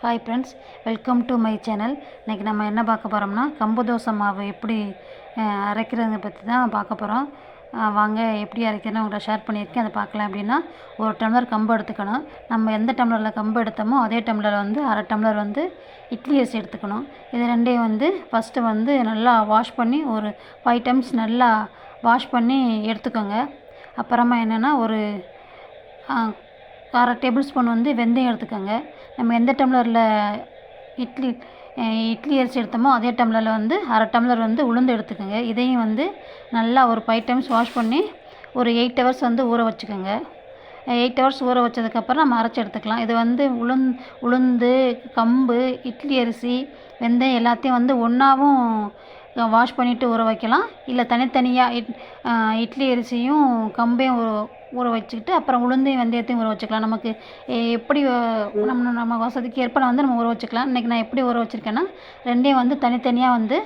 Hi friends, welcome to my channel. இன்றைக்கி நம்ம என்ன பார்க்க போகிறோம்னா கம்பு தோசை மாவு எப்படி அரைக்கிறத பற்றி தான் பார்க்க போகிறோம். வாங்க எப்படி அரைக்கிறதுன்னு உங்களை ஷேர் பண்ணியிருக்கேன், அதை பார்க்கலாம். அப்படின்னா ஒரு டம்ளர் கம்பு எடுத்துக்கணும். நம்ம எந்த டம்ளரில் கம்பு எடுத்தோமோ அதே டம்ளரில் வந்து அரை டம்ளர் வந்து இட்லி அரிசி எடுத்துக்கணும். இது ரெண்டையும் வந்து ஃபஸ்ட்டு வந்து நல்லா வாஷ் பண்ணி ஒரு 5 டைம்ஸ் நல்லா வாஷ் பண்ணி எடுத்துக்கோங்க. அப்புறமா என்னென்னா ஒரு அரை டேபிள் ஸ்பூன் வந்து வெந்தயம் எடுத்துக்கோங்க. நம்ம எந்த டம்ளரில் இட்லி அரிசி எடுத்தோமோ அதே டம்ளரில் வந்து அரை டம்ளர் வந்து உளுந்து எடுத்துக்கோங்க. இதையும் வந்து நல்லா ஒரு 5 டைம்ஸ் வாஷ் பண்ணி ஒரு 8 ஹவர்ஸ் வந்து ஊற வச்சுக்கோங்க. 8 ஹவர்ஸ் ஊற வச்சதுக்கப்புறம் நம்ம அரைச்சி எடுத்துக்கலாம். இது வந்து உளுந்து, கம்பு, இட்லி அரிசி, வெந்தயம் எல்லாத்தையும் வந்து ஒன்றாவும் வாஷ் பண்ணிவிட்டு ஊற வைக்கலாம். இல்லை தனித்தனியாக இட்லி அரிசியும் கம்பையும் ஊற வச்சுக்கிட்டு அப்புறம் உளுந்தையும் வெந்தயத்தையும் ஊற வச்சுக்கலாம். நமக்கு எப்படி நம்ம வசதிக்கு ஏற்ப வந்து நம்ம ஊற வச்சுக்கலாம். இன்றைக்கி நான் எப்படி ஊற வச்சுருக்கேன்னா ரெண்டையும் வந்து தனித்தனியாக வந்து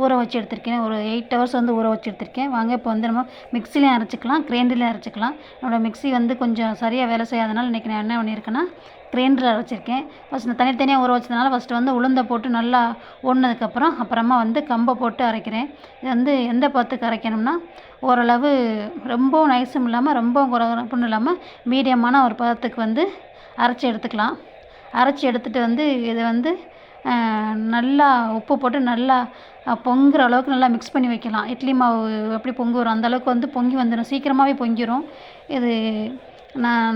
ஊற வச்சு எடுத்திருக்கேன். ஒரு 8 ஹவர்ஸ் வந்து ஊற வச்சு எடுத்திருக்கேன். வாங்க இப்போ வந்து நம்ம மிக்சிலையும் அரைச்சிக்கலாம், கிரைண்டர்லையும் அரைச்சிக்கலாம். என்னோடய மிக்சி வந்து கொஞ்சம் சரியாக வேலை செய்யாதனால இன்றைக்கி நான் என்ன பண்ணியிருக்கேன்னா கிரைண்டரில் அரைச்சிருக்கேன். ஃபஸ்ட் நான் தனித்தனியாக ஊற வச்சதுனால ஃபஸ்ட்டு வந்து உளுந்தை போட்டு நல்லா அப்புறமா வந்து கம்பை போட்டு அரைக்கிறேன். இது வந்து எந்த பதத்துக்கு அரைக்கணும்னா ஓரளவு ரொம்பவும் நைஸும் இல்லாமல் ரொம்பவும் குறப்புன்னு இல்லாமல் மீடியமான ஒரு பதத்துக்கு வந்து அரைச்சி எடுத்துக்கலாம். அரைச்சி எடுத்துகிட்டு வந்து இதை வந்து நல்லா உப்பு போட்டு நல்லா பொங்குற அளவுக்கு நல்லா மிக்ஸ் பண்ணி வைக்கலாம். இட்லி மாவு எப்படி பொங்கி வரும் அந்தளவுக்கு வந்து பொங்கி வந்துடும், சீக்கிரமாகவே பொங்கிடும். இது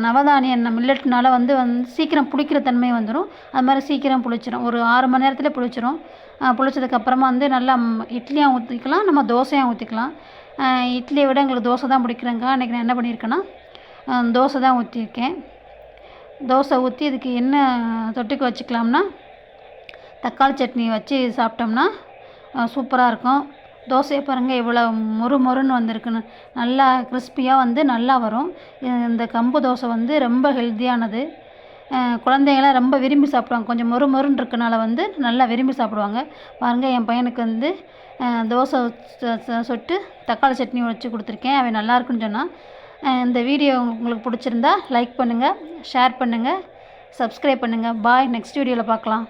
நவதானியம் மில்லட்னால வந்து சீக்கிரம் புளிக்கிற தன்மை வந்துடும். அது மாதிரி சீக்கிரம் புளிச்சிடும். ஒரு 6 மணி நேரத்தில் புளிச்சிடும். புளிச்சதுக்கப்புறமா வந்து நல்லா இட்லியாக ஊற்றிக்கலாம், நம்ம தோசையாக ஊற்றிக்கலாம். இட்லியை விட எங்களுக்கு தோசை தான் பிடிக்கிறேங்க. அன்றைக்கி நான் என்ன பண்ணியிருக்கேன்னா தோசை தான் ஊற்றிருக்கேன். தோசை ஊற்றி இதுக்கு என்ன தொட்டுக்க வச்சுக்கலாம்னா தக்காளி சட்னி வச்சு சாப்பிட்டோம்னா சூப்பராக இருக்கும். தோசையை பாருங்கள் எவ்வளோ மொறுன்னு வந்திருக்குன்னு, நல்லா கிறிஸ்பியாக வந்து நல்லா வரும். இந்த கம்பு தோசை வந்து ரொம்ப ஹெல்த்தியானது. குழந்தைங்களாம் ரொம்ப விரும்பி சாப்பிடுவாங்க. கொஞ்சம் மொறுன்னு இருக்கனால வந்து நல்லா விரும்பி சாப்பிடுவாங்க. பாருங்கள், என் பையனுக்கு வந்து தோசை சுட்டு தக்காளி சட்னி வச்சு கொடுத்துருக்கேன். அவன் நல்லாயிருக்குன்னு சொன்னான். இந்த வீடியோ உங்களுக்கு பிடிச்சிருந்தா லைக் பண்ணுங்கள், ஷேர் பண்ணுங்கள், சப்ஸ்கிரைப் பண்ணுங்கள். பாய். நெக்ஸ்ட் வீடியோவில் பார்க்கலாம்.